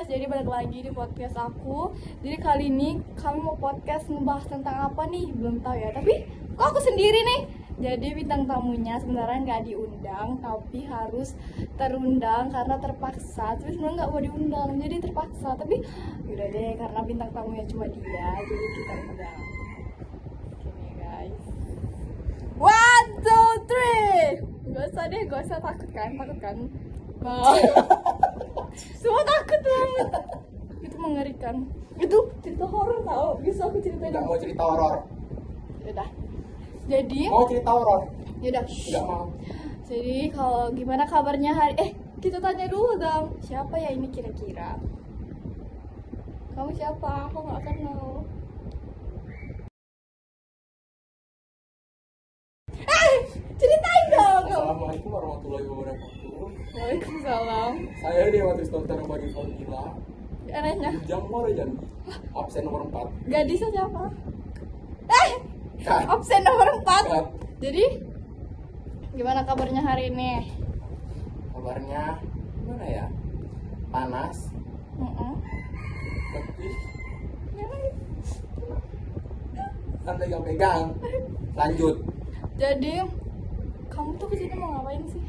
guys, jadi balik lagi di podcast aku. Jadi kali ini kami mau podcast ngebahas tentang apa nih? Belum tahu ya, tapi kok aku sendiri nih. Jadi bintang tamunya sebenarnya nggak diundang, tapi harus terundang karena terpaksa. Tapi sebenarnya nggak mau diundang, jadi terpaksa. Tapi yaudah deh, karena bintang tamunya cuma dia, jadi kita undang. Oke guys. 1, 2, 3. Gak usah deh, gak usah takut kan? Wow. Semua takut banget. Itu mengerikan. Itu cerita horor tau. Bisa aku ceritain? Nggak mau cerita horor. Yaudah. Jadi Mau cerita horor? yaudah. Nggak mau. Jadi kalau gimana kabarnya hari? Kita tanya dulu dong. Siapa ya ini kira-kira? Kamu siapa? Aku nggak kenal. Ceritain dong. Assalamualaikum warahmatullahi wabarakatuh. Waalaikumsalam. Saya Dewa Tristonta Nobody Formula. Anehnya. Jam nomor janji. Absen nomor 4. Gadisnya siapa? Kat. Absen nomor 4. Kat. Jadi gimana kabarnya hari ini? Kabarnya gimana ya? Panas. Letih. Anda yang pegang. Lanjut. Jadi kamu tuh kesini mau ngapain sih?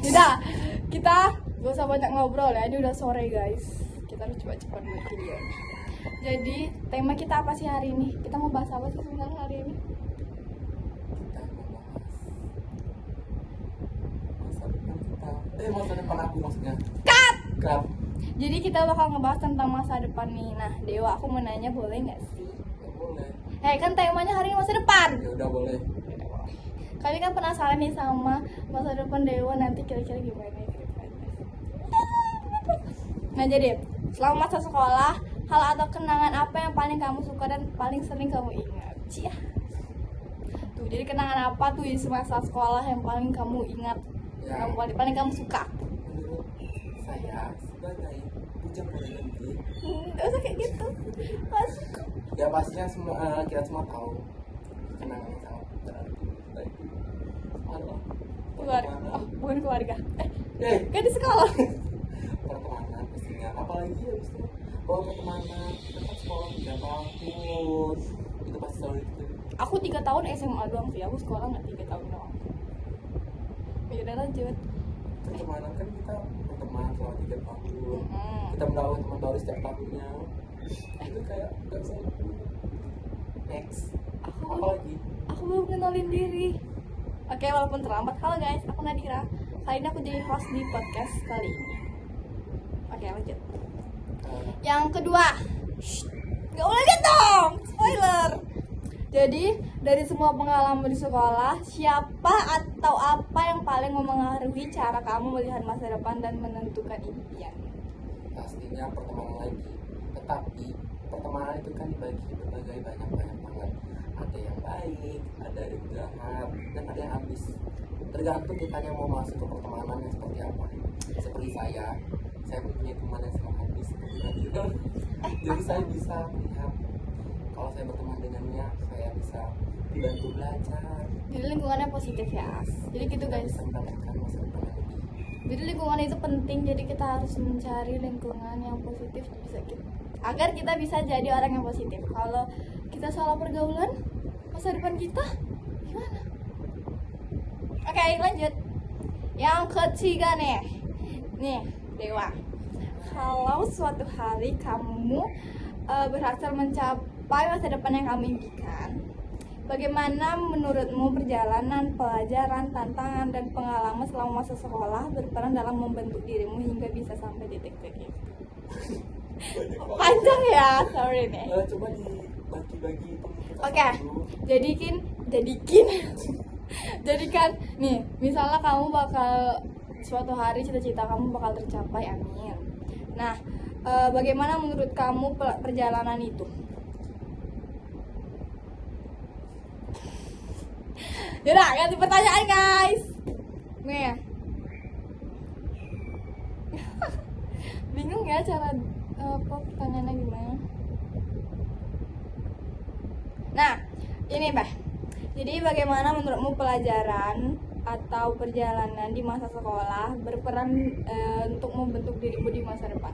Yaudah, kita gak usah banyak ngobrol ya, ini udah sore guys. Kita harus cepat-cepat buat video. Jadi tema kita apa sih hari ini? Kita mau bahas apa sih sebenarnya hari ini? Masa depan aku maksudnya. Cut! Kat. Jadi kita bakal ngebahas tentang masa depan nih. Nah, Dewa, aku mau nanya boleh nggak sih? Nggak boleh. Kan temanya hari ini masa depan. Ya udah boleh. Kami kan penasaran nih sama masa depan Dewa nanti kira-kira gimana ceritanya. Nah jadi selama masa sekolah, hal atau kenangan apa yang paling kamu suka dan paling sering kamu ingat? Cia. Tuh jadi kenangan apa tuh di semasa sekolah yang paling kamu ingat? Ya. Yang paling kamu suka? Menurut saya sebagai bujang pada nanti, Gak usah kayak gitu. Masuk. ya pastinya semua kita semua tahu kenangan yang sangat berarti bagi adalah Keluarga. Oh, bukan keluarga. Kan di sekolah. pertemanan pastinya, apalagi ya itu kalau pertemanan dekat sekolah 3 tahun itu pasti selalu itu. Aku 3 tahun SMA doang sih. Aku sekolah nggak 3 tahun doang. Ya udah lanjut. Pertemanan kan kita berteman selama 3 tahun, Mm-mm. kita mendapat teman baru setiap tahunnya, itu kayak gak selalu. Next, apalagi Aku belum kenalin diri. Oke, walaupun terlambat. Halo guys, aku Nadira. Kali ini aku jadi host di podcast kali ini. Oke, lanjut. Yang kedua, nggak boleh lihat dong, spoiler. Jadi dari semua pengalaman di sekolah, siapa atau apa yang paling memengaruhi cara kamu melihat masa depan dan menentukan impian? pastinya pertemanan lagi, tetapi pertemanan itu kan dibagi berbagai banyak banget, ada yang baik, ada yang jahat, dan ada yang habis. Tergantung kitanya mau masuk ke pertemanan yang seperti apa. Seperti saya mempunyai teman yang sangat habis seperti Nadira. Jadi saya bisa melihat kalau saya berteman dengannya, saya bisa dibantu belajar. Jadi lingkungannya positif ya. Jadi gitu guys. Bisa mendapatkan masa depan yang lebih. Jadi lingkungan itu penting, jadi kita harus mencari lingkungan yang positif agar kita bisa jadi orang yang positif. Kalau kita salah pergaulan, masa depan kita gimana? Oke, lanjut. Yang ketiga nih Dewa. Kalau suatu hari kamu berhasil mencapai masa depan yang kamu impikan, bagaimana menurutmu perjalanan, pelajaran, tantangan, dan pengalaman selama masa sekolah berperan dalam membentuk dirimu hingga bisa sampai titik-titik itu? Panjang ya, sorry nih. Coba dibagi-bagi. Oke, jadikan nih, misalnya kamu bakal suatu hari cita-cita kamu bakal tercapai, amin. Nah, bagaimana menurut kamu perjalanan itu? Yaudah, ganti pertanyaan guys. Nih. Bingung ya cara pertanyaannya gimana? Nah, ini Mbak. Jadi bagaimana menurutmu pelajaran atau perjalanan di masa sekolah berperan untuk membentuk dirimu di masa depan?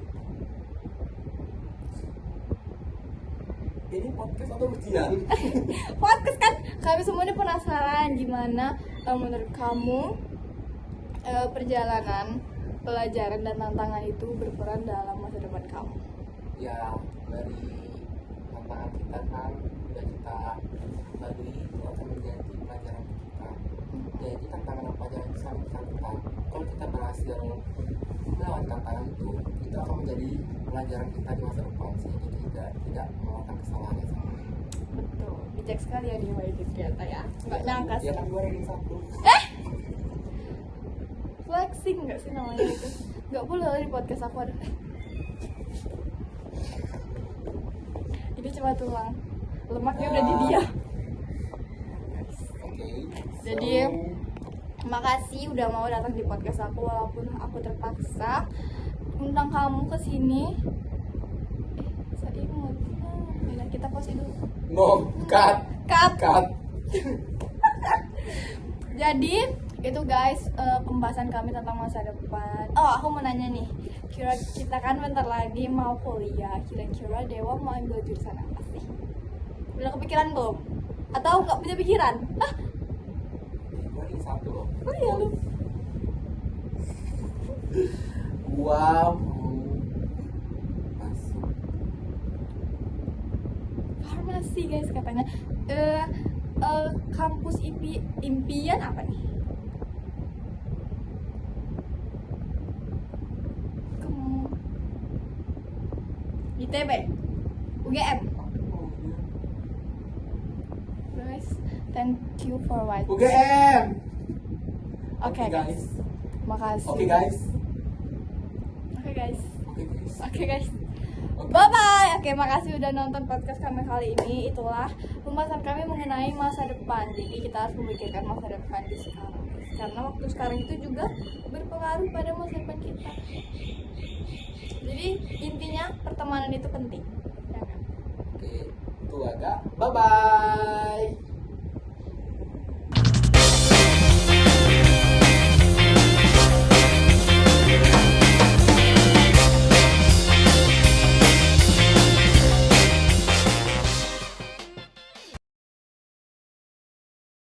Ini podcast atau ujian? Podcast kan, kami semua ini penasaran gimana menurut kamu perjalanan, pelajaran dan tantangan itu berperan dalam masa depan kamu. Ya, dari tantangan kita kan udah kita lalui itu akan menjadi pelajaran kita. Jadi tantangan dan pelajaran itu sangat kita kalau kita berhasil melewati tantangan itu akan menjadi pelajaran kita di masa depan sehingga kita tidak melakukan kesalahan yang sama. Betul, bijak sekali ya dia itu ternyata ya. Nggak nyangka sih. Ya kan 2001. Flexing nggak sih namanya itu? Nggak boleh lah di podcast aku ada. Ini cuma tulang, lemaknya udah di dia. Oke. Jadi makasih udah mau datang di podcast aku walaupun aku terpaksa undang kamu ke sini. Saya ingat. Nah, kita pause dulu. No, cut. Cut. Jadi itu guys pembahasan kami tentang masa depan. Oh, aku mau nanya nih. Kira kita kan bentar lagi mau kuliah. Kira-kira Dewa mau ambil jurusan apa sih? Udah kepikiran belum? Atau nggak punya pikiran? Hah? 2001 loh. Oh iya lu. Gua mau masuk Farmasi guys katanya. Kampus impian apa nih? ITB, UGM. Guys, thank you for watching. UGM. Oke guys, makasih. Oke guys. Oke guys. Oke guys. Oke guys. Bye bye. Oke, makasih udah nonton podcast kami kali ini. Itulah pembahasan kami mengenai masa depan. Jadi kita harus memikirkan masa depan di sekarang. Karena waktu sekarang itu juga berpengaruh pada masa depan kita. Jadi intinya pertemanan itu penting. Ya kan? Oke, itu agak. Bye bye.